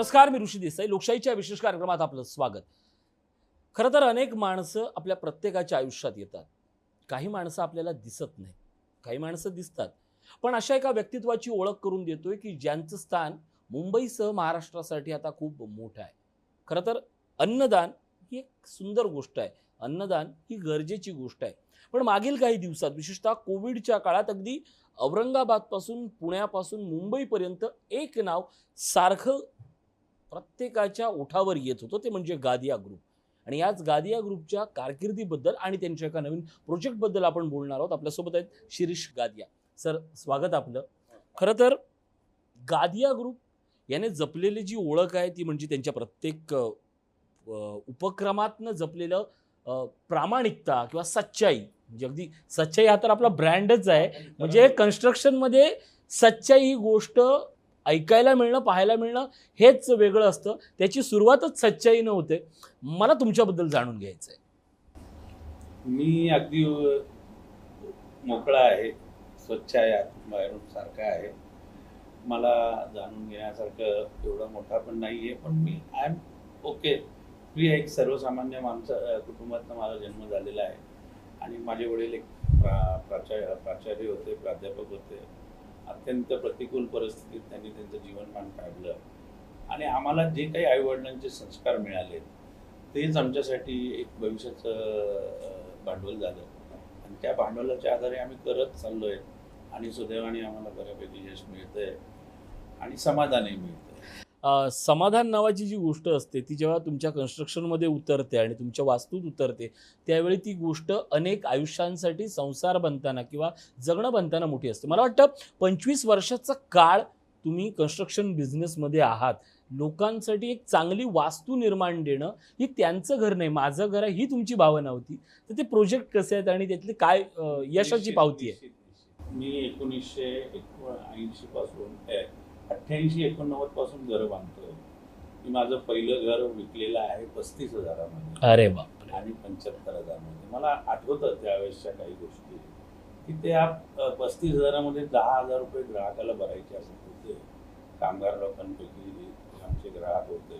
नमस्कार, मी ऋषी देसाई. लोकशाहीच्या विशेष कार्यक्रमात आपलं स्वागत. खरं तर अनेक माणसं आपल्या प्रत्येकाच्या आयुष्यात येतात. काही माणसं आपल्याला दिसत नाही, काही माणसं दिसतात. पण अशा एका व्यक्तित्वाची ओळख करून देतोय की ज्यांचं स्थान मुंबईसह महाराष्ट्रासाठी आता खूप मोठं आहे. खरं तर अन्नदान ही एक सुंदर गोष्ट आहे. अन्नदान ही गरजेची गोष्ट आहे. पण मागील काही दिवसात विशेषतः कोविडच्या काळात अगदी औरंगाबादपासून पुण्यापासून मुंबईपर्यंत एक नाव सारखं प्रत्येकाच्या ओठावर येत होतं, ते म्हणजे गादिया ग्रुप. आणि याच गादिया ग्रुपच्या कारकिर्दीबद्दल आणि त्यांच्या एका नवीन प्रोजेक्टबद्दल आपण बोलणार आहोत. आपल्यासोबत आहेत शिरीष गादिया. सर, स्वागत आपलं. खरं तर गादिया ग्रुप याने जपलेली जी ओळख आहे ती म्हणजे त्यांच्या प्रत्येक उपक्रमातनं जपलेलं प्रामाणिकता किंवा सच्चाई. म्हणजे अगदी सच्चाई हा तर आपला ब्रँडच आहे. म्हणजे कन्स्ट्रक्शनमध्ये सच्चाई ही गोष्ट ऐकायला मिळणं, पाहायला मिळणं हेच वेगळं असतं. त्याची सुरुवातच सच्चाईनं होते. मला तुमच्याबद्दल जाणून घ्यायचं आहे. मी अगदी मोकळा आहे, स्वच्छ आहे, आतून बाहेरून सारखा आहे. मला जाणून घेण्यासारखं एवढा मोठा पण नाही आहे, पण मी आय एम ओके. मी एक सर्वसामान्य कुटुंबातनं माझा जन्म झालेला आहे आणि माझे वडील एक प्राचार्य होते, प्राध्यापक होते. अत्यंत प्रतिकूल परिस्थितीत त्यांनी त्यांचं जीवनमान काढलं आणि आम्हाला जे काही आईवडिलांचे संस्कार मिळाले तेच आमच्यासाठी एक भविष्याचं भांडवल झालं आणि त्या भांडवलाच्या आधारे आम्ही करत चाललो आहे आणि सुदैवाने आम्हाला बऱ्यापैकी यश मिळतंय आणि समाधानही मिळतंय. समाधान नावाची जी गोष्ट असते ती जेव्हा तुमच्या कन्स्ट्रक्शनमध्ये उतरते आणि तुमच्या वास्तूत उतरते त्यावेळी ती गोष्ट अनेक आयुष्यांसाठी संसार बनताना किंवा जगणं बनताना मोठी असते. मला वाटतं 25 वर्षाचा काळ तुम्ही कन्स्ट्रक्शन बिझनेसमध्ये आहात. लोकांसाठी एक चांगली वास्तू निर्माण देणं ही त्यांचं घर नाही, माझं घर आहे, ही तुमची भावना होती. तर ते प्रोजेक्ट कसे आहेत आणि त्यातली काय यशाची पावती आहे? मी 1980 पासून 88-89 पासून घर बांधतोय. मी माझं पहिलं घर विकलेलं आहे 35,000 अरे बाप. आणि 75,000 मध्ये. मला आठवतं त्यावेळेसच्या काही गोष्टी की त्या 35,000 10,000 रुपये ग्राहकाला भरायचे असत होते. कामगार लोकांपैकी आमचे ग्राहक होते,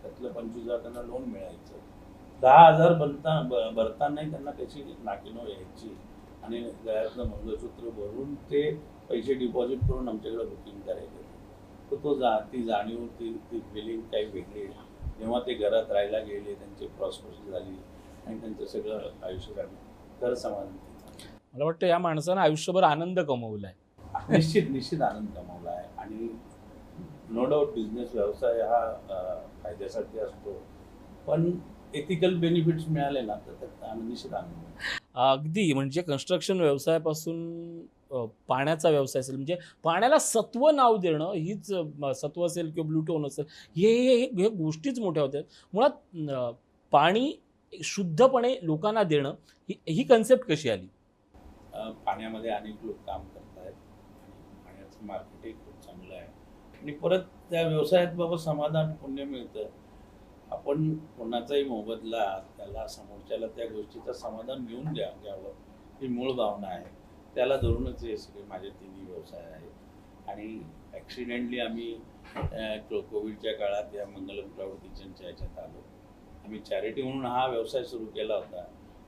त्यातलं 25,000 त्यांना लोन मिळायचं. 10,000 भरतानाही त्यांना त्याची नाकीनव यायची आणि गळ्यातलं मंगळसूत्र भरून ते पैसे डिपॉझिट करून आमच्याकडे बुकिंग करायचे. तर ती जाणीव, ती फिलिंग काही वेगळी. जेव्हा ते घरात राहायला गेले, त्यांची प्रॉस्पेरिटी झाली आणि त्यांचं सगळं आयुष्य तर समाधान. मला वाटतं या माणसानं आयुष्यभर आनंद कमवला आहे. निश्चित आनंद कमवला आहे आणि नो डाऊट बिझनेस व्यवसाय हा फायद्यासाठी असतो, पण एथिकल बेनिफिट्स मिळाले ना तर त्यात निश्चित आनंद. अगदी म्हणजे कन्स्ट्रक्शन व्यवसायापासून पाण्याचा व्यवसाय असेल, म्हणजे पाण्याला सत्व नाव देणं हीच, सत्व असेल किंवा ब्लूटोन असेल, हे गोष्टीच मोठ्या होत्या. मुळात पाणी शुद्धपणे लोकांना देणं ही कन्सेप्ट कशी आली? पाण्यामध्ये अनेक लोक काम करत आहेत आणि पाण्याचं मार्केटही खूप चांगलं आहे आणि परत त्या व्यवसायात बाबा समाधान, पुण्य मिळतं. आपण कोणाचाही मोबदला त्याला समोरच्याला त्या गोष्टीचं समाधान घेऊन घ्यावं ही मूळ भावना आहे. त्याला धरूनच हे सगळे माझे तिन्ही व्यवसाय आहेत. आणि ॲक्सिडेंटली आम्ही कोविडच्या काळात या मंगलम क्लाउड किचनच्या ह्याच्यात आलो. आम्ही चॅरिटी म्हणून हा व्यवसाय सुरू केला होता.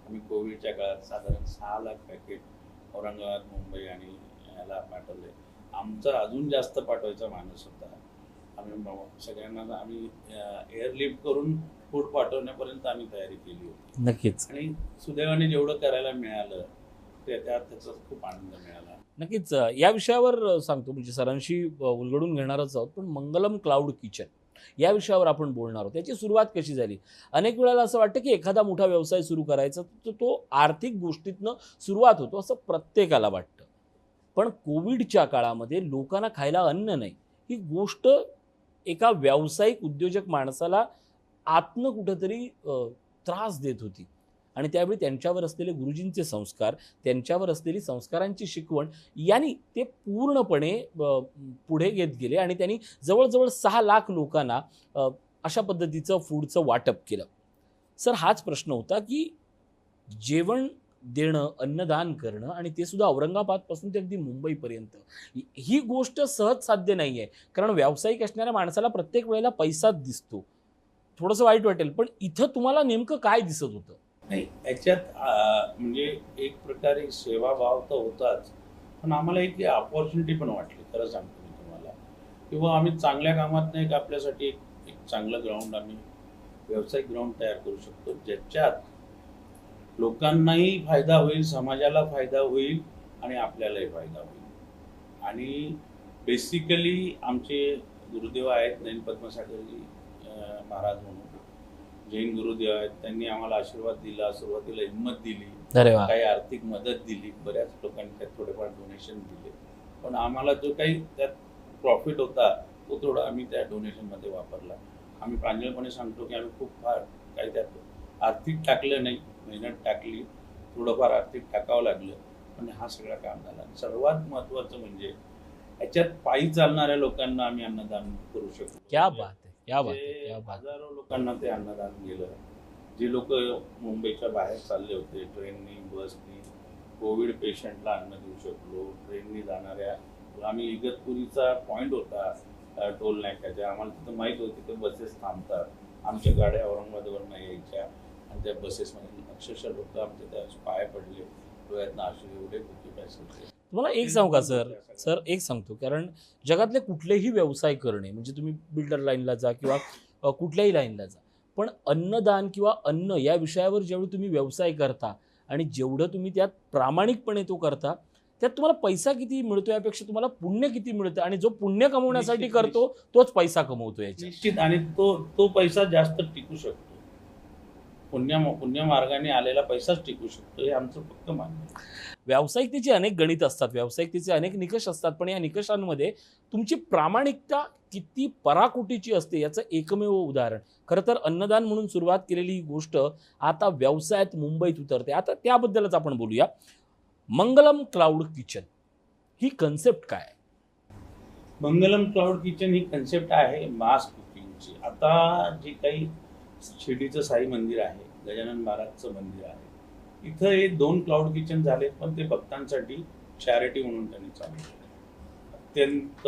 आम्ही कोविडच्या काळात साधारण 6 लाख पॅकेट औरंगाबाद, मुंबई आणि याला पाठवले. आमचा अजून जास्त पाठवायचा मानस होता. आम्ही सगळ्यांना आम्ही एअरलिफ्ट करून फूड पाठवण्यापर्यंत आम्ही तयारी केली होती. नक्कीच. आणि सुदैवाने जेवढं करायला मिळालं त्याचा खूप आनंद मिळाला. नक्कीच या विषयावर सांगतो, म्हणजे सरांशी उलगडून घेणारच आहोत. पण मंगलम क्लाउड किचन या विषयावर आपण बोलणार आहोत. त्याची सुरुवात कशी झाली? अनेक वेळेला असं वाटतं की एखादा मोठा व्यवसाय सुरू करायचा तर तो आर्थिक गोष्टीतनं सुरुवात होतो असं प्रत्येकाला वाटतं. पण कोविडच्या काळामध्ये लोकांना खायला अन्न नाही ही गोष्ट एका व्यावसायिक उद्योजक माणसाला आतनं कुठंतरी त्रास देत होती. आणि त्यावेळी त्यांच्यावर असलेले गुरुजींचे संस्कार, त्यांच्यावर असलेली संस्कारांची शिकवण यांनी ते पूर्णपणे पुढे घेत गेले आणि त्यांनी जवळजवळ 6 लाख लोकांना अशा पद्धतीचं फूडचं वाटप केलं. सर, हाच प्रश्न होता की जेवण देणं, अन्नदान करणं आणि ते सुद्धा औरंगाबादपासून ते अगदी मुंबईपर्यंत. ही गोष्ट सहज साध्य नाही आहे. कारण व्यावसायिक असणाऱ्या माणसाला प्रत्येक वेळेला पैसाच दिसतो. थोडंसं वाईट वाटेल, पण इथं तुम्हाला नेमकं काय दिसत होतं? नाही याच्यात म्हणजे एक प्रकारे सेवाभाव तर होताच, पण आम्हाला एक अपॉर्च्युनिटी पण वाटली, खरं सांगतो मी तुम्हाला. किंवा आम्ही चांगल्या कामात एक आपल्यासाठी एक एक चांगलं ग्राउंड आम्ही व्यावसायिक ग्राउंड तयार करू शकतो, ज्याच्यात लोकांनाही फायदा होईल, समाजाला फायदा होईल आणि आपल्यालाही फायदा होईल. आणि बेसिकली आमचे गुरुदेव आहेत नैन पद्मसागरजी महाराज म्हणून, जैन गुरुदेव आहेत. त्यांनी आम्हाला आशीर्वाद दिला, सुरुवातीला हिंमत दिली, अरे वा. काही आर्थिक मदत दिली, बऱ्याच लोकांनी त्यात थोडेफार डोनेशन दिले. पण आम्हाला जो काही त्यात प्रॉफिट होता तो थोडा आम्ही त्या डोनेशनमध्ये वापरला. आम्ही प्रांजळपणे सांगतो की आम्ही खूप फार काही त्यात आर्थिक टाकलं नाही, मेहनत टाकली, थोडंफार आर्थिक टाकावं लागलं, पण हा सगळा काम झाला. सर्वात महत्त्वाचं म्हणजे याच्यात पायी चालणाऱ्या लोकांना आम्ही अन्नदान करू शकतो. क्या बात है, क्या बात है, जे क्या बात है. हजारो लोकांना ते अन्नदान गेलं. जे लोक मुंबईच्या बाहेर चालले होते ट्रेननी, बसनी, कोविड पेशंटला अन्न देऊ शकलो. ट्रेननी जाणाऱ्या, आम्ही इगतपुरीचा पॉईंट होता टोल नाक्याच्या, आम्हाला तिथं माहीत होतं तिथं बसेस थांबतात. आमच्या गाड्या औरंगाबादवरनं यायच्या आणि त्या बसेसमध्ये अक्षरशः लोक आमच्या त्या पाया पडले, डोळ्यातनं अश्रू, एवढे भुके पैसे. तुम्हाला एक सांगू का सर, एक सांगतो, कारण जगातले कुठलेही व्यवसाय करणे म्हणजे तुम्ही बिल्डर लाईनला जा किंवा कुठल्याही लाईनला जा, पण अन्नदान किंवा अन्न या विषयावर जेवढं तुम्ही व्यवसाय करता आणि जेवढं तुम्ही त्यात प्रामाणिकपणे तो करता, त्यात तुम्हाला पैसा किती मिळतो यापेक्षा तुम्हाला पुण्य किती मिळतं, आणि जो पुण्य कमवण्यासाठी निश्चित, करतो तोच पैसा कमवतो याच्यात. निश्चित. आणि तो पैसा जास्त टिकू शकतो. पुण्य मार्गाने आलेला पैसाच टिकू शकतो, हे आमचं फक्त मान्य आहे. व्यावसायिकतेचे अनेक गणित असतात, व्यावसायिकतेचे अनेक निकष असतात, पण या निकषांमध्ये तुमची प्रामाणिकता किती पराकोटीची असते याचं एकमेव उदाहरण. खरं तर अन्नदान म्हणून सुरुवात केलेली ही गोष्ट आता व्यवसायात मुंबईत उतरते. आता त्याबद्दलच आपण बोलूया. मंगलम क्लाउड किचन ही कन्सेप्ट काय आहे? मंगलम क्लाउड किचन ही कन्सेप्ट आहे मास कुकिंगची. आता जे काही शिर्डीचं साई मंदिर आहे, गजानन महाराजचं मंदिर आहे, इथं हे 2 क्लाउड किचन झाले, पण ते भक्तांसाठी चॅरिटी म्हणून त्यांनी चालू केलं. अत्यंत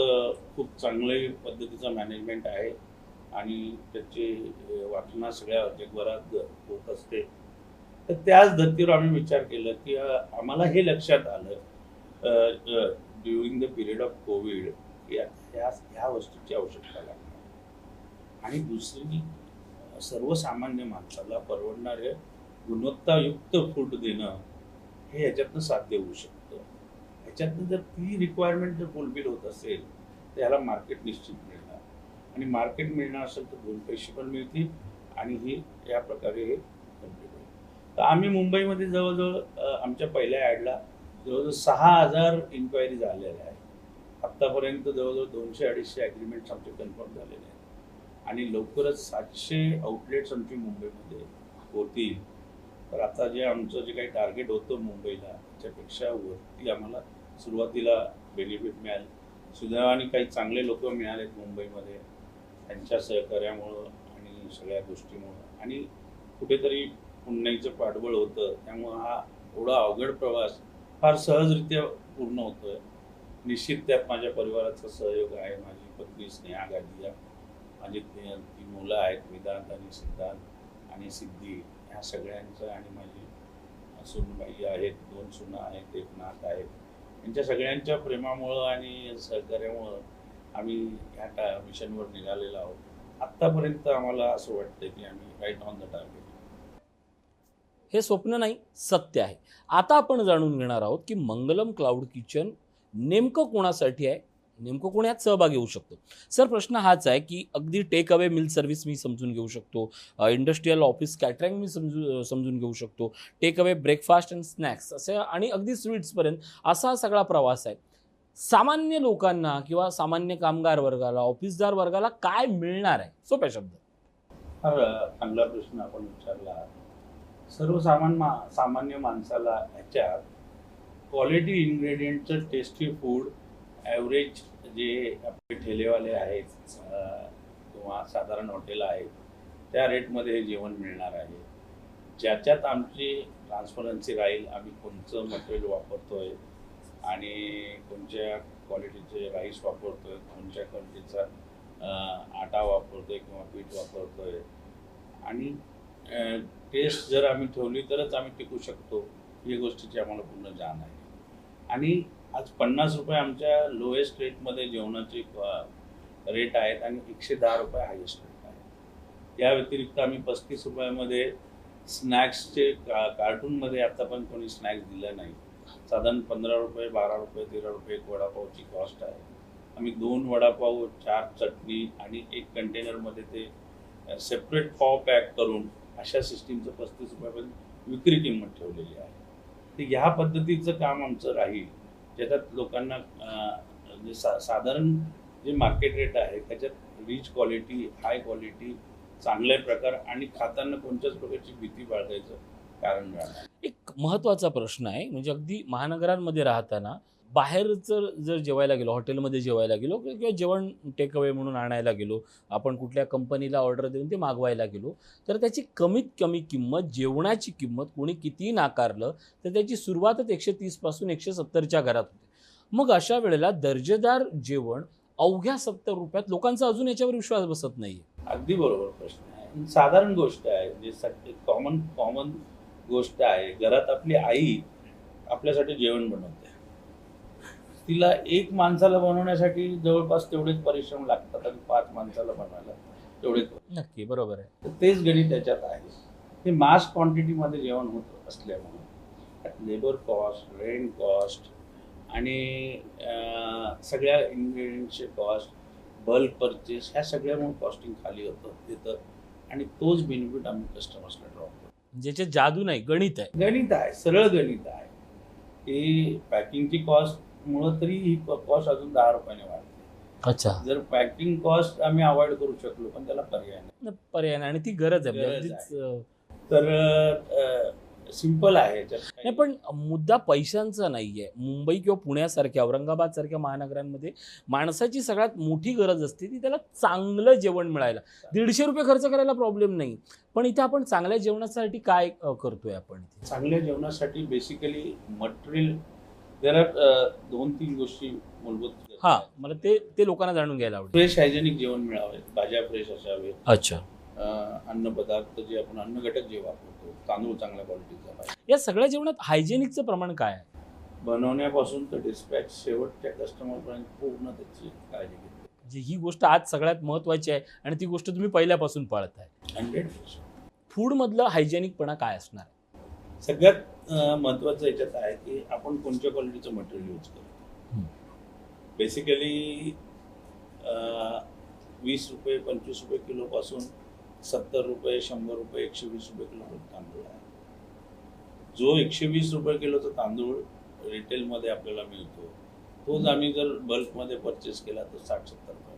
खूप चांगल्या पद्धतीचं मॅनेजमेंट आहे आणि त्याची वाचना सगळ्या जगभरात होत असते. तर त्याच धर्तीवर आम्ही विचार केला की आम्हाला हे लक्षात आलं during the period of Covid की ह्या वस्तूची आवश्यकता लागणार. आणि दुसरी, सर्वसामान्य माणसाला परवडणारे गुणवत्तायुक्त फूड देणं हे ह्याच्यातनं साध्य होऊ शकतं. ह्याच्यातनं जर ती रिक्वायरमेंट जर फुलफिल होत असेल तर ह्याला मार्केट निश्चित मिळणार, आणि मार्केट मिळणार असेल तर 2 पैसे पण मिळतील आणि ही या प्रकारे हे कम्प्लीट होईल. तर आम्ही मुंबईमध्ये जवळजवळ आमच्या पहिल्या ॲडला जवळजवळ 6,000 इन्क्वायरी झालेल्या आहेत. आत्तापर्यंत जवळजवळ 200-250 ॲग्रीमेंट्स आमचे कन्फर्म झालेले आहेत आणि लवकरच 700 आउटलेट्स आमची मुंबईमध्ये होतील. तर आता आमचं जे काही टार्गेट होतं मुंबईला, त्याच्यापेक्षा वरती आम्हाला सुरुवातीला बेनिफिट मिळालं. सुदैवाने काही चांगले लोक मिळालेत मुंबईमध्ये, त्यांच्या सहकार्यामुळं आणि सगळ्या गोष्टीमुळं, आणि कुठेतरी पुण्याचं पाठबळ होतं, त्यामुळं हा एवढा अवघड प्रवास फार सहजरित्या पूर्ण होतोय. निश्चित त्यात माझ्या परिवाराचा सहयोग आहे. माझी पत्नी स्नेहा गादिया, माझी 3 मुलं आहेत, वेदांत आणि सिद्धांत आणि सिद्धी, ह्या सगळ्यांचं, आणि माझी सुनबाई आहेत, 2 सुना आहेत, 1 नात आहेत. यांच्या सगळ्यांच्या प्रेमामुळं आणि सहकार्यामुळं आम्ही ह्या मिशनवर निघालेलो आहोत. आत्तापर्यंत आम्हाला असं वाटतं की आम्ही राईट ऑन द टार्गेट. हे स्वप्न नाही, सत्य आहे. आता आपण जाणून घेणार आहोत की मंगलम क्लाउड किचन नेमकं कोणासाठी आहे, नेमकं कोण यात सहभागी होऊ शकतो. सर, प्रश्न हाच आहे की अगदी टेक अवे मिल सर्व्हिस मी समजून घेऊ शकतो, इंडस्ट्रियल ऑफिस कॅटरिंग मी समजून घेऊ शकतो, take away breakfast and snacks असे, आणि अगदी स्वीट्सपर्यंत असा हा सगळा प्रवास आहे. सामान्य लोकांना किंवा सामान्य कामगार वर्गाला, ऑफिसदार वर्गाला काय मिळणार आहे, सोप्या शब्दात? फार चांगला प्रश्न आपण विचारला. सामान्य माणसाला ह्याच्यात क्वालिटी इन्ग्रेडियंटचं टेस्टी फूड, ॲव्हरेज जे आपले ठेलेवाले आहेत किंवा साधारण हॉटेल आहेत त्या रेटमध्ये हे जेवण मिळणार आहे. ज्याच्यात आमची ट्रान्सपरन्सी राहील, आम्ही कोणतं मटेरियल वापरतोय आणि कोणत्या क्वालिटीचे राईस वापरतोय, कोणत्या क्वालिटीचा आटा वापरतोय किंवा पीठ वापरतोय आणि टेस्ट जर आम्ही ठेवली तरच आम्ही टिकू शकतो, ही गोष्टीची आम्हाला पूर्ण जाण आहे. आणि आज 50 रुपये आमच्या लोएस्ट रेटमध्ये जेवणाचे रेट आहेत आणि 110 रुपये हायेस्ट रेट आहे. या व्यतिरिक्त आम्ही 35 रुपयामध्ये स्नॅक्सचे कार्टूनमध्ये आतापर्यंत कोणी स्नॅक्स दिलं नाही. साधारण 15 रुपये, 12 रुपये, 13 रुपये एक वडापावची कॉस्ट आहे. आम्ही 2 वडापाव, 4 चटणी आणि 1 कंटेनरमध्ये ते सेपरेट पाव पॅक करून अशा सिस्टीमचं 35 रुपयापर्यंत विक्री किंमत ठेवलेली आहे. तर ह्या पद्धतीचं काम आमचं राहील, ज्याच्यात लोकांना म्हणजे साधारण जे मार्केट रेट आहे त्याच्यात रिच क्वालिटी, हाय क्वालिटी, चांगले प्रकार आणि खाताना कोणत्याच प्रकारची भीती बाळगायचं कारण राहणार. एक महत्त्वाचा प्रश्न आहे, म्हणजे अगदी महानगरांमध्ये राहताना बाहेर जर जेवायला गेलो, हॉटेलमध्ये जेवायला गेलो किंवा जेवण टेक अवे म्हणून आणायला गेलो, आपण कुठल्या कंपनीला ऑर्डर देऊन ते मागवायला गेलो, तर त्याची कमीत कमी किंमत, जेवणाची किंमत कोणी कितीही नाकारलं तर त्याची सुरुवातच 130 पासून 170च्या घरात होते. मग अशा वेळेला दर्जेदार जेवण अवघ्या 70 रुपयात लोकांचा अजून याच्यावर विश्वास बसत नाहीये. अगदी बरोबर प्रश्न आहे. साधारण गोष्ट आहे, जे कॉमन गोष्ट आहे. घरात आपली आई आपल्यासाठी जेवण बनवते, तिला 1 माणसाला बनवण्यासाठी जवळपास तेवढेच परिश्रम लागतात आणि 5 माणसाला बनवायला तेवढेच. नक्की बरोबर आहे. तर तेच गणित त्याच्यात आहे. हे मास क्वांटिटीमध्ये जेवण होत असल्यामुळे लेबर कॉस्ट, रेंट कॉस्ट आणि सगळ्या इन्ग्रेडियंटचे कॉस्ट, बल्क परचेस, ह्या सगळ्यामुळे कॉस्टिंग खाली येतं आणि तोच बेनिफिट आम्ही कस्टमर्सला ड्रॉप करतो. ज्याचे जादू नाही, गणित आहे. गणित आहे, सरळ गणित आहे. की पॅकिंगची कॉस्ट मुळे तरी ही कॉस्ट अजून 10 रुपयाने वाढते. अच्छा. जर पॅकिंग कॉस्ट आम्ही अवॉइड करू शकलो, पण त्याला पर्याय नाही. पर्याय नाही आणि ती गरज आहे. गरज अगदीच. तर सिंपल आहे. नाही, पण मुद्दा पैशांचा नाहीये. मुंबई किंवा पुण्यासारख्या, औरंगाबाद सारख्या महानगरांमध्ये माणसाची सगळ्यात मोठी गरज असते ती त्याला चांगलं जेवण मिळायला. 150 रुपये खर्च करायला प्रॉब्लेम नाही, पण इथे आपण चांगल्या जेवणासाठी काय करतोय आपण? चांगल्या जेवणासाठी बेसिकली मटेरियल, देर आर 2-3 गोष्टी मूलभूत. हा, मला ते लोकांना जाणून घ्यायला आवडेल. फ्रेश हायजेनिक जेवण मिळावे, भाज्या फ्रेश असावे. अच्छा. अन्न पदार्थ जे आपण अन्न घटक जे वापरतो, तांदूळ चांगल्या क्वालिटीचा पाहिजे. या सगळ्या जेवणात हायजेनिकचं प्रमाण काय आहे? बनवण्यापासून तर डिस्पॅच शेवटच्या कस्टमरपर्यंत पूर्ण त्याची काळजी घेतो. म्हणजे ही गोष्ट आज सगळ्यात महत्त्वाची आहे आणि ती गोष्ट तुम्ही पहिल्यापासून पाळताय. 100%. फूडमधलं हायजेनिकपणा काय असणार? सगळ्यात महत्त्वाचं याच्यात आहे की आपण कोणत्या क्वालिटीचं मटेरियल यूज करतो. बेसिकली 20 रुपये 25 रुपये किलोपासून 70 रुपये 100 रुपये 120 रुपये किलो तांदूळ आहे. जो 120 रुपये किलोचा तांदूळ रिटेलमध्ये आपल्याला मिळतो, तोच आम्ही जर बल्कमध्ये परचेस केला तर 60-70 रुपये.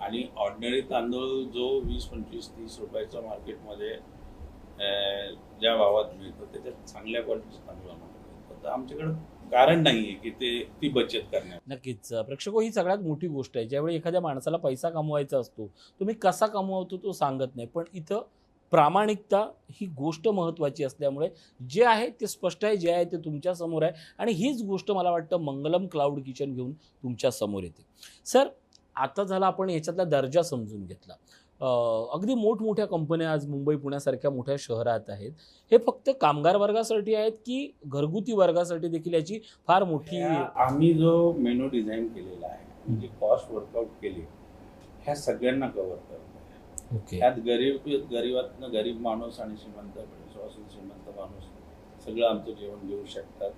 आणि ऑर्डिनरी तांदूळ जो 20-25-30 रुपयाचा मार्केटमध्ये ज्या भावात मिळतो, त्याच्यात चांगल्या क्वालिटीचा तांदूळ आम्हाला मिळतो. तर आमच्याकडं कारण नाही आहे की ती बचत करण्यात. नक्कीच प्रेक्षको, ही सगळ्यात मोठी गोष्ट आहे. ज्यावेळी एखाद्या माणसाला पैसा कमवायचा असतो, तुम्ही कसा कमवतो तो सांगत नाही, पण इथं प्रामाणिकता ही गोष्ट महत्त्वाची असल्यामुळे जे आहे ते स्पष्ट आहे, जे आहे ते तुमच्या समोर आहे आणि हीच गोष्ट मला वाटतं मंगलम क्लाउड किचन घेऊन तुमच्या समोर येते. सर, आता झाला आपण याच्यातला दर्जा समजून घेतला. अगदी मोठमोठ्या कंपन्या आज मुंबई पुण्यासारख्या मोठ्या शहरात आहेत. हे फक्त कामगार वर्गासाठी आहेत की घरगुती वर्गासाठी देखील याची फार मोठी? आम्ही जो मेनू डिझाईन केलेला आहे, म्हणजे कॉस्ट वर्कआउट केली, ह्या सगळ्यांना कव्हर करतो. ओके. ह्यात गरीबातनं गरीब माणूस आणि श्रीमंत माणूस सगळं आमचं जेवण घेऊ शकतात.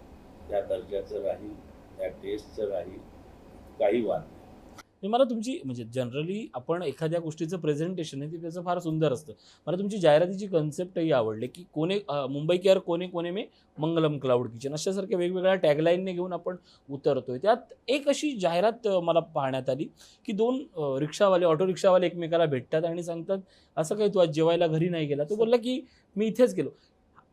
त्या दर्जाचं राहील, त्या टेस्टचं राहील, काही वाद नाही. मला तुमची, म्हणजे जनरली आपण एखाद्या गोष्टीचं प्रेझेंटेशन आहे ते त्याचं फार सुंदर असतं. मला तुमची जाहिरातीची कन्सेप्टही आवडली की मुंबई के हर कोने कोने में मंगलम क्लाउड किचन, अशासारख्या वेगवेगळ्या टॅगलाईनने घेऊन आपण उतरतोय. त्यात एक अशी जाहिरात मला पाहण्यात आली की 2 रिक्षावाले, ऑटो रिक्षावाले एकमेकाला भेटतात आणि सांगतात, असं काही तू आज जेवायला घरी नाही गेला? तो बोलला की मी इथेच गेलो.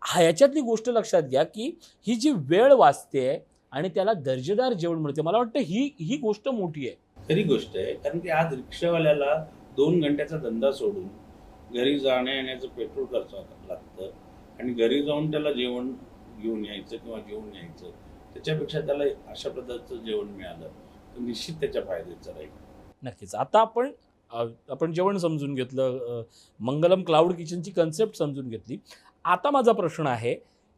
ह्याच्यातली गोष्ट लक्षात घ्या की ही जी वेळ वाचते आणि त्याला दर्जेदार जेवण मिळते. मला वाटतं ही गोष्ट मोठी आहे. खरी गोष्ट आहे, कारण की आज रिक्षावाल्याला 2 घंट्याचा धंदा सोडून घरी जाण्या येण्याचं पेट्रोल खर्च लागतं आणि घरी जाऊन त्याला जेवण घेऊन यायचं किंवा जेवून यायचं, त्याच्यापेक्षा त्याला अशा पद्धतीचं जेवण मिळालं तर निश्चित त्याच्या फायद्याचं राहील. नक्कीच. आता आपण जेवण समजून घेतलं, मंगलम क्लाउड किचनची कन्सेप्ट समजून घेतली. आता माझा प्रश्न आहे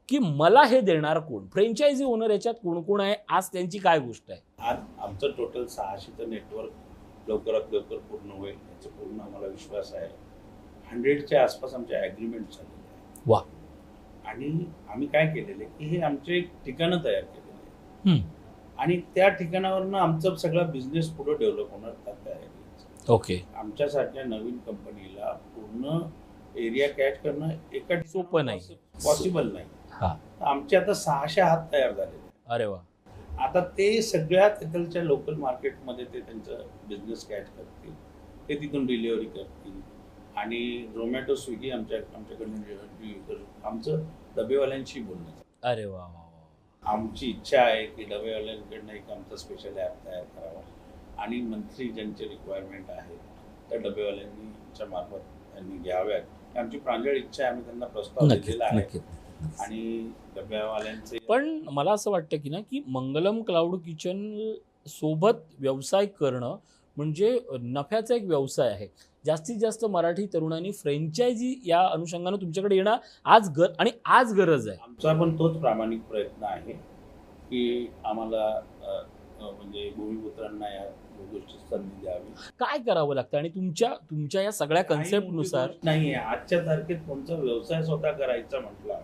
की मला हे देणार कोण? फ्रँचायझी ओनर याच्यात कोण कोण आहे? आज त्यांची काय गोष्ट आहे? आज आमचं टोटल 600चं नेटवर्क लवकरात लवकर पूर्ण होईल याचा पूर्ण आम्हाला विश्वास आहे. 100च्या आसपास आमचे ॲग्रीमेंट झालेले आहे. वा. आणि आम्ही काय केलेलं आहे की हे आमचे ठिकाणं तयार केलेले आहे आणि त्या ठिकाणावरनं आमचा सगळा बिझनेस पुढे डेव्हलप होणार त्यात आहे. ओके. आमच्यासारख्या नवीन कंपनीला पूर्ण एरिया कॅच करणं एका सोपं नाही. पॉसिबल नाही. हा. आमचे आता 600 हात तयार झालेले आहेत. अरे वा. आता ते सगळ्या तिथलच्या लोकल मार्केटमध्ये ते त्यांचं बिझनेस कॅच करतील, ते तिथून डिलिव्हरी करतील आणि झोमॅटो स्विगी आमच्याकडून आमचं डबेवाल्यांशी बोलणं. अरे वा वा वा. आमची इच्छा आहे की डबेवाल्यांकडनं एक आमचा स्पेशल ॲप तयार करावा आणि मंथली ज्यांचे रिक्वायरमेंट आहे त्या डबेवाल्यांच्या मार्फत त्यांनी घ्याव्यात. आमची प्रांजळ इच्छा आहे. आम्ही त्यांना प्रस्ताव दिलेला आहे आणि डब्यावाल्यांचे. पण मला असं वाटतं की ना की मंगलम क्लाउड किचन सोबत व्यवसाय करणं म्हणजे नफ्याचा एक व्यवसाय आहे. जास्तीत जास्त मराठी तरुणांनी फ्रँचायझी या अनुषंगानं तुमच्याकडे येणं आज गरज आहे. आमचा पण तोच प्रामाणिक प्रयत्न आहे की आम्हाला म्हणजे भूमिपुत्रांना या गोष्टी संधी द्यावी. काय करावं लागतं आणि तुमच्या या सगळ्या कन्सेप्टनुसार नाही आहे. आजच्या तारखेत कोणता व्यवसाय स्वतः करायचा म्हटला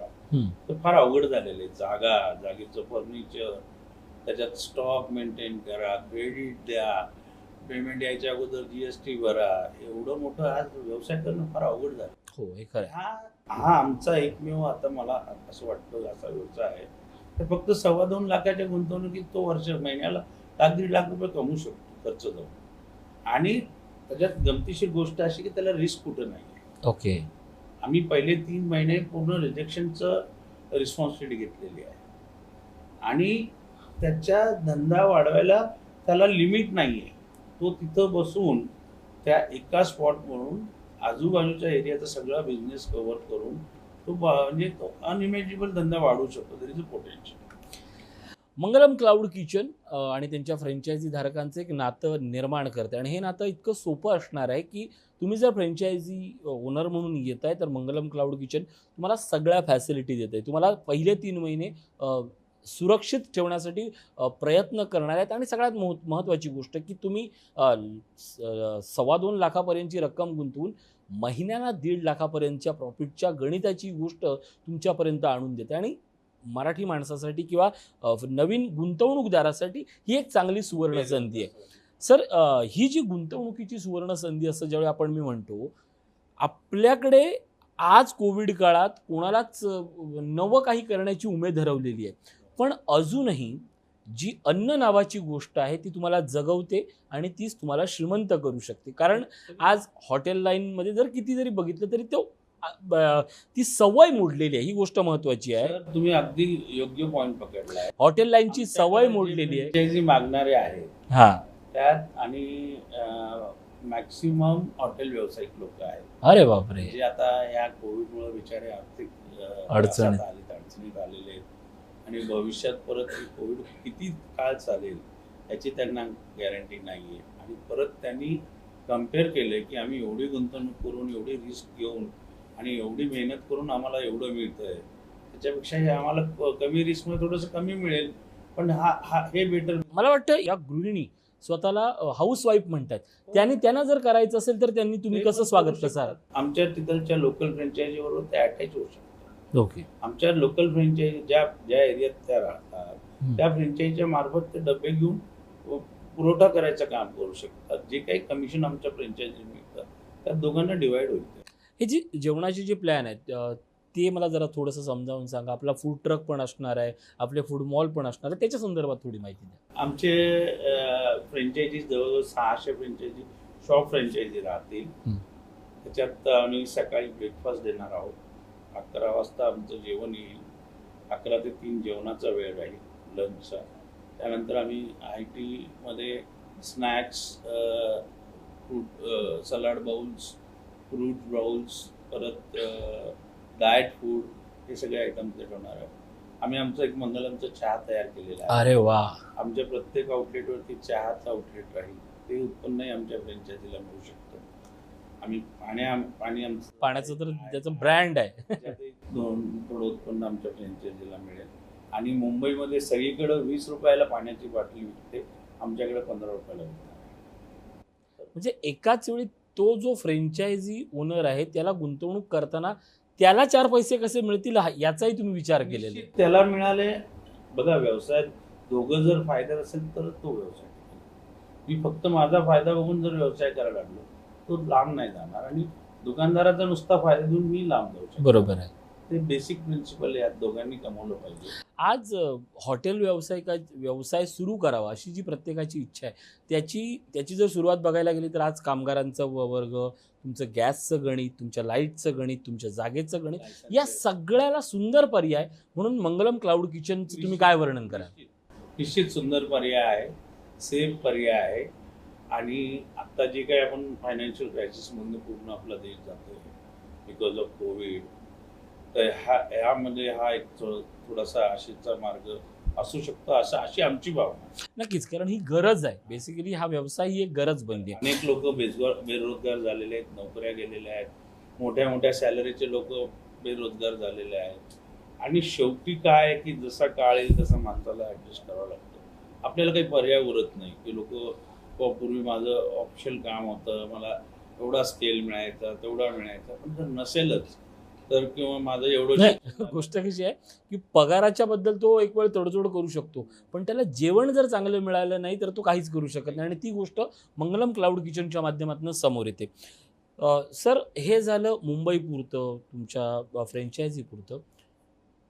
तर फार अवघड झालेलं आहे. जागेचं फर्निचर, त्याच्यात स्टॉक मेंटेन करा, क्रेडिट द्या, पेमेंट यायच्या अगोदर GST भरा, एवढं मोठं आज व्यवसाय करणं फार अवघड झालं. हो, हे खरं. हा आमचा एकमेव आता मला असं वाटतं असा व्यवसाय आहे तर फक्त 2.25 लाखाच्या गुंतवणुकीत तो महिन्याला 1-1.5 लाख रुपये कमवू शकतो खर्च जाऊन. आणि त्याच्यात गमतीशीर गोष्ट अशी की त्याला रिस्क कुठं नाही आहे. ओके. आम्ही पहिले 3 महिने पूर्ण रिजेक्शनचं रिस्पॉन्सिबिलिटी घेतलेली आहे आणि त्याच्या धंदा वाढवायला त्याला लिमिट नाही आहे. तो तिथं बसून त्या एका स्पॉटवरून आजूबाजूच्या एरियाचा सगळा बिझनेस कव्हर करून म्हणजे तो अनइमॅजिनेबल धंदा वाढवू शकतो. There is a potential. Mangalam cloud kitchen आणि त्यांच्या फ्रँचायझी धारकांचं एक नातं निर्माण करते आणि हे नातं इतकं सोपं असणार आहे की तुम्ही जर फ्रँचायझी ओनर म्हणून येत आहे तर मंगलम क्लाउड किचन तुम्हाला सगळ्या फॅसिलिटी देते. तुम्हाला पहिले 3 महिने सुरक्षित ठेवण्यासाठी प्रयत्न करणार आहेत आणि सगळ्यात महत्त्वाची गोष्ट की तुम्ही 2.25 लाखापर्यंतची रक्कम गुंतवून महिन्याला 1.5 लाखापर्यंतच्या प्रॉफिटच्या गणिताची गोष्ट तुमच्यापर्यंत आणून देते आणि मराठी माणसासाठी किंवा नवीन गुंतवणूकदारासाठी ही एक चांगली सुवर्ण संधी आहे. सर, ही जी गुंतवणुकीची सुवर्ण संधी असं ज्यावेळी मी म्हणतो, आपल्याकडे आज कोविड काळात कोणालाच नवं काही करण्याची उमेद हरवलेली आहे, पण अजूनही जी अन्न नावाची गोष्ट आहे ती तुम्हाला जगवते आणि तीच तुम्हाला श्रीमंत करू शकते. कारण आज हॉटेल लाईनमध्ये जर किती जरी बघितलं तरी ती सवय मोडलेली आहे. ही गोष्ट महत्वाची आहे. तुम्ही अगदी योग्य पॉईंट पकडला आहे. हॉटेल लाईनची सवय मोडलेली आहे. जे मागणारे आहेत हा त्यात आणि मॅक्सिमम हॉटेल व्यावसायिक लोक आहेत. अरे बापरे. जे आता या कोविडमुळे बिचारे आर्थिक अडचणीत आलेले आहेत आणि भविष्यात परत कोविड किती काळ चालेल याची त्यांना गॅरंटी नाही आहे. आणि परत त्यांनी कम्पेअर केलं की आम्ही एवढी गुंतवणूक करून, एवढी रिस्क घेऊन आणि एवढी मेहनत करून आम्हाला एवढं मिळतंय, त्याच्यापेक्षा हे आम्हाला कमी रिस्कमध्ये थोडंसं कमी मिळेल पण हे बेटर. मला वाटतं या गृहिणी स्वतःला हाऊसवाईफ म्हणतात, त्यांना जर करायचं असेल तर तुम्ही कसं स्वागत कराल? आमच्या तिथलच्या लोकल फ्रँचायझीबरोबर ते अटॅच होऊ शकतात. ओके. आमच्या लोकल फ्रँचायझी ज्या एरियात त्या राहतात त्या फ्रँचायझीच्या मार्फत ते डबे घेऊन पुरवठा करायचं काम करू शकतात. जे काही कमिशन आमच्या फ्रँचायझी मिळतात त्यात दोघांना डिवाइड होईल. हे जी जेवणाचे जे प्लॅन आहेत ते मला जरा थोडंसं समजावून सांगा. आपला फूड ट्रक पण असणार आहे, आपले फूड मॉल पण असणार आहे, त्याच्या संदर्भात थोडी माहिती द्या. आमचे फ्रँचायझी जवळजवळ 600 फ्रँचायझी शॉप फ्रँचायझी राहतील. त्याच्यात आम्ही सकाळी ब्रेकफास्ट देणार आहोत. 11 वाजता आमचं जेवण येईल. 11 ते 3 जेवणाचा वेळ राहील लंचचा. त्यानंतर आम्ही IT मध्ये snacks, fruit salad bowls fruit rolls, परत डाएट फूड, हे सगळे आयटम ते ठेवणार आहे. आम्ही आमचं एक मंगलमचं चहा तयार केलेला आहे. अरे वा. आमच्या प्रत्येक आउटलेटवरती चहाचं आउटलेट राहील. ते उत्पन्नही आमच्या फ्रँचायझीला मिळू शकतं. आम्ही पाणी आमचं पाण्याचं तर त्याचं ब्रँड आहे. त्याच्यातही थोडं उत्पन्न आमच्या फ्रँचायझीला मिळेल. आणि मुंबईमध्ये सगळीकडे 20 रुपयाला पाण्याची बाटली विकते, आमच्याकडे 15 रुपयाला विकते. म्हणजे एकाच वेळी तो जो फ्रँचायझी ओनर आहे त्याला गुंतवणूक करताना त्याला 4 पैसे कसे मिळतील याचाही तुम्ही विचार केलेला आहे. निश्चित त्याला मिळाले. बघा, व्यवसायात दोघं जर फायद्यात असेल तर तो व्यवसाय टिकेल. मी फक्त माझा फायदा बघून जर व्यवसाय करायला लागलो तो लांब नाही जाणार, आणि दुकानदाराचा नुसता फायदा देऊन मी लांब जाऊ शकतो. बरोबर आहे. ते बेसिक प्रिन्सिपल यात दोघांनी कमवलं पाहिजे. आज हॉटेल व्यवसाय सुरू करावा अशी जी प्रत्येकाची इच्छा आहे त्याची जर सुरुवात बघायला गेली तर आज कामगारांचा वर्ग, तुमचं गॅसचं गणित, तुमच्या लाईटचं गणित, तुमच्या जागेचं गणित, या सगळ्याला सुंदर पर्याय म्हणून मंगलम क्लाउड किचनचं तुम्ही काय वर्णन कराल? निश्चित सुंदर पर्याय आहे, सेफ पर्याय आहे. आणि आता जे काही आपण फायनान्शियल क्रायसिसमधून पूर्ण आपला देश जातोय बिकॉज ऑफ कोविड, तर ह्यामध्ये हा एक थोडासा आशेचा मार्ग असू शकतो अशी आमची भावना. नक्कीच, कारण ही गरज आहे. बेसिकली हा व्यवसाय ही एक गरज बनली आहे. अनेक लोक बेरोजगार झालेले आहेत, नोकऱ्या गेलेल्या आहेत, मोठ्या मोठ्या सॅलरीचे लोक बेरोजगार झालेले आहेत. आणि शेवटी काय आहे की जसा काळ येईल तसा माणसाला ऍडजस्ट करावं लागतं. आपल्याला काही पर्याय उरत नाही की पूर्वी माझं ऑफिशियल काम होतं, मला एवढा स्केल मिळायचा, तेवढा मिळायचा, पण जर नसेलच तर किंवा माझं एवढं गोष्ट कशी आहे की पगाराच्या बद्दल तो एक वेळ तडजोड करू शकतो, पण त्याला जेवण जर चांगलं मिळालं नाही तर तो काहीच करू शकत नाही. आणि ती गोष्ट मंगलम क्लाउड किचनच्या माध्यमातून समोर येते. सर, हे झालं मुंबईपुरतं, तुमच्या फ्रँचायझीपुरतं.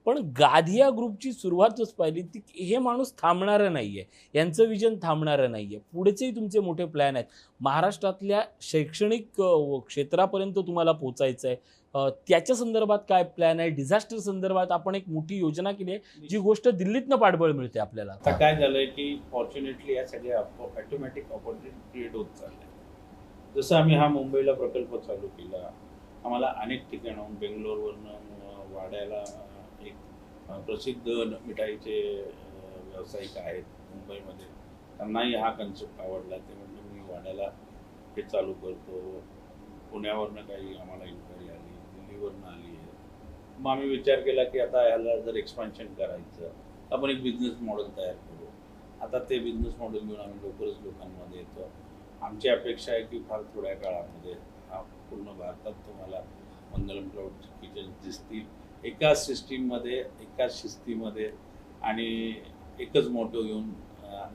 पण गाधिया ग्रुपची सुरुवातच पाहिली ती हे माणूस थांबणारं नाही आहे, यांचं विजन थांबणारं नाही आहे. पुढचेही तुमचे मोठे प्लॅन आहेत. महाराष्ट्रातल्या शैक्षणिक क्षेत्रापर्यंत तुम्हाला पोचायचं आहे. त्याच्या संदर्भात काय प्लॅन आहे? डिझास्टर संदर्भात आपण एक मोठी योजना केली आहे, जी गोष्ट दिल्लीतनं पाठबळ मिळते आपल्याला. आता काय झालंय की फॉर्च्युनेटली या सगळ्या ऑटोमॅटिक ऑपॉर्च्युनिटी क्रिएट होत चालल्या. जसं आम्ही हा मुंबईला प्रकल्प चालू केला, आम्हाला अनेक ठिकाणाहून, बेंगलोरवरनं वाड्याला एक प्रसिद्ध मिठाईचे व्यावसायिक आहेत मुंबईमध्ये, त्यांनाही हा कन्सेप्ट आवडला. ते म्हणजे मी वाड्याला हे चालू करतो. पुण्यावरनं काही आम्हाला इन्क्वायरी आली, दिल्लीवरनं आली आहे. मग आम्ही विचार केला की आता ह्याला जर एक्सपान्शन करायचं, आपण एक बिझनेस मॉडेल तयार करू. आता ते बिझनेस मॉडेल घेऊन आम्ही लवकरच लोकांमध्ये येतो. आमची अपेक्षा आहे की फार थोड्या काळामध्ये हा पूर्ण भारतात तुम्हाला मंगलम क्लाउड किचन दिसतील, एकाच सिस्टीममध्ये, एकाच शिस्तीमध्ये, आणि एकच मोठं घेऊन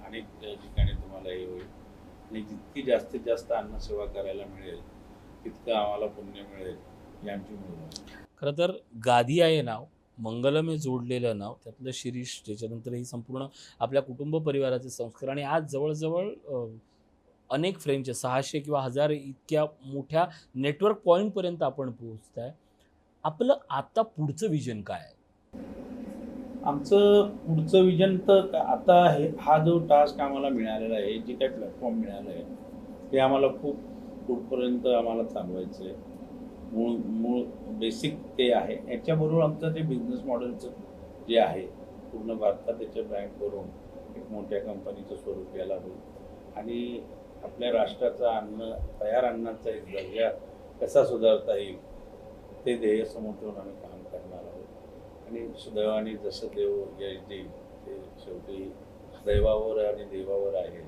अनेक ठिकाणी तुम्हाला हे होईल. आणि जितकी जास्तीत जास्त अन्नसेवा करायला मिळेल तितकं आम्हाला पुण्य मिळेल, ही आमची मूळ. खरं तर गाधिया हे नाव, मंगलम हे जोडलेलं नाव, त्यातलं शिरीष, त्याच्यानंतर ही संपूर्ण आपल्या कुटुंब परिवाराचे संस्कार, आणि आज जवळजवळ अनेक फ्रेंच 600 किंवा 1000 इतक्या मोठ्या नेटवर्क पॉईंटपर्यंत आपण पोहोचताय. आपलं आता पुढचं विजन काय आहे? आमचं पुढचं विजन तर आता हा जो टास्क आम्हाला मिळालेला आहे, जे काही प्लॅटफॉर्म मिळालं आहे, ते आम्हाला खूप पुढपर्यंत आम्हाला चालवायचं आहे. मूळ बेसिक ते आहे. याच्याबरोबर आमचं जे बिझनेस मॉडेलचं जे आहे पूर्ण भारतात त्याचे ब्रँड करून एक मोठ्या कंपनीचं स्वरूप यायला होईल. आणि आपल्या राष्ट्राचा तयार अन्नाचा एक दर्जा कसा सुधारता येईल ते ध्येय समोर ठेवून आम्ही काम करणार आहोत. आणि सुदैवाने जसं देव यश देईल ते शेवटी दैवावर आणि देवावर आहे.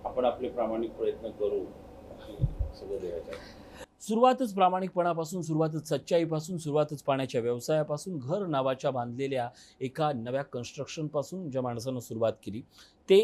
आपण आपले प्रामाणिक प्रयत्न करू, सगळं देवाच्या. सुरुवातच प्रामाणिकपणापासून, सुरुवातच सच्चाईपासून, सुरुवातच पाण्याच्या व्यवसायापासून, घर नावाच्या बांधलेल्या एका नव्या कन्स्ट्रक्शनपासून ज्या माणसानं सुरुवात केली, ते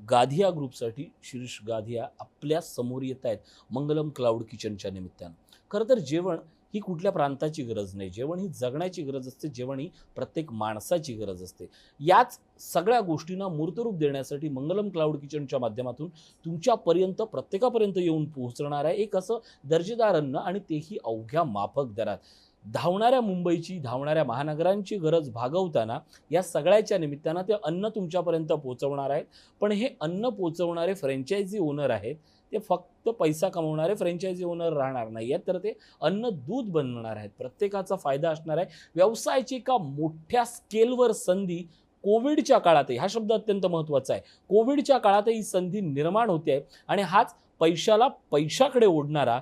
गाधिया ग्रुपसाठी शिरीष गाधिया आपल्या समोर येत आहेत मंगलम क्लाउड किचनच्या निमित्तानं. खरं तर जेवण ही कुठल्या प्रांताची गरज नाही, जेवण ही जगण्याची गरज असते, जेवण ही प्रत्येक माणसाची गरज असते. याच सगळ्या गोष्टींना मूर्तरूप देण्यासाठी मंगलम क्लाउड किचनच्या माध्यमातून तुमच्यापर्यंत, प्रत्येकापर्यंत येऊन पोहोचणार आहे एक असं दर्जेदार अन्न, आणि तेही अवघ्या माफक दरात. धावणाऱ्या मुंबईची, धावणाऱ्या महानगरांची गरज भागवताना या सगळ्याच्या निमित्तानं ते अन्न तुमच्यापर्यंत पोहोचवणार आहेत. पण हे अन्न पोहोचवणारे फ्रँचायझी ओनर आहेत, ते फक्त पैसा कमवणारे फ्रँचायझी ओनर राहणार नाही आहेत, तर ते अन्न दूध बनणार आहेत. प्रत्येकाचा फायदा असणार आहे. व्यवसायाची एका मोठ्या स्केलवर संधी कोविडच्या काळातही, हा शब्द अत्यंत महत्त्वाचा आहे, कोविडच्या काळातही संधी निर्माण होते आहे. आणि हाच पैशाकडे ओढणारा,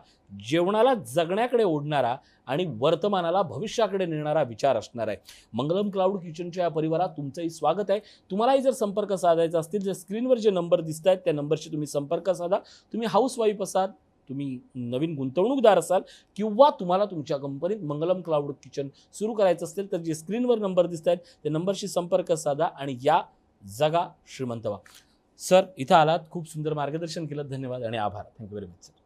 जेवणाला जगण्याकडे ओढणारा आणि वर्तमानाला भविष्याकडे नेणारा विचार असणार आहे. मंगलम क्लाउड किचनच्या या परिवारात तुमचंही स्वागत आहे. तुम्हालाही जर संपर्क साधायचा असतील, जे स्क्रीनवर जे नंबर दिसत आहेत त्या नंबरशी तुम्ही संपर्क साधा. तुम्ही हाऊसवाईफ असाल, तुम्ही नवीन गुंतवणूकदार असाल, किंवा तुम्हाला तुमच्या कंपनीत मंगलम क्लाउड किचन सुरू करायचं असेल, तर जे स्क्रीनवर नंबर दिसत आहेत त्या नंबरशी संपर्क साधा आणि या जगा श्रीमंत व्हा. सर, इथं आलात, खूप सुंदर मार्गदर्शन केलं, धन्यवाद आणि आभार. Thank you very much sir.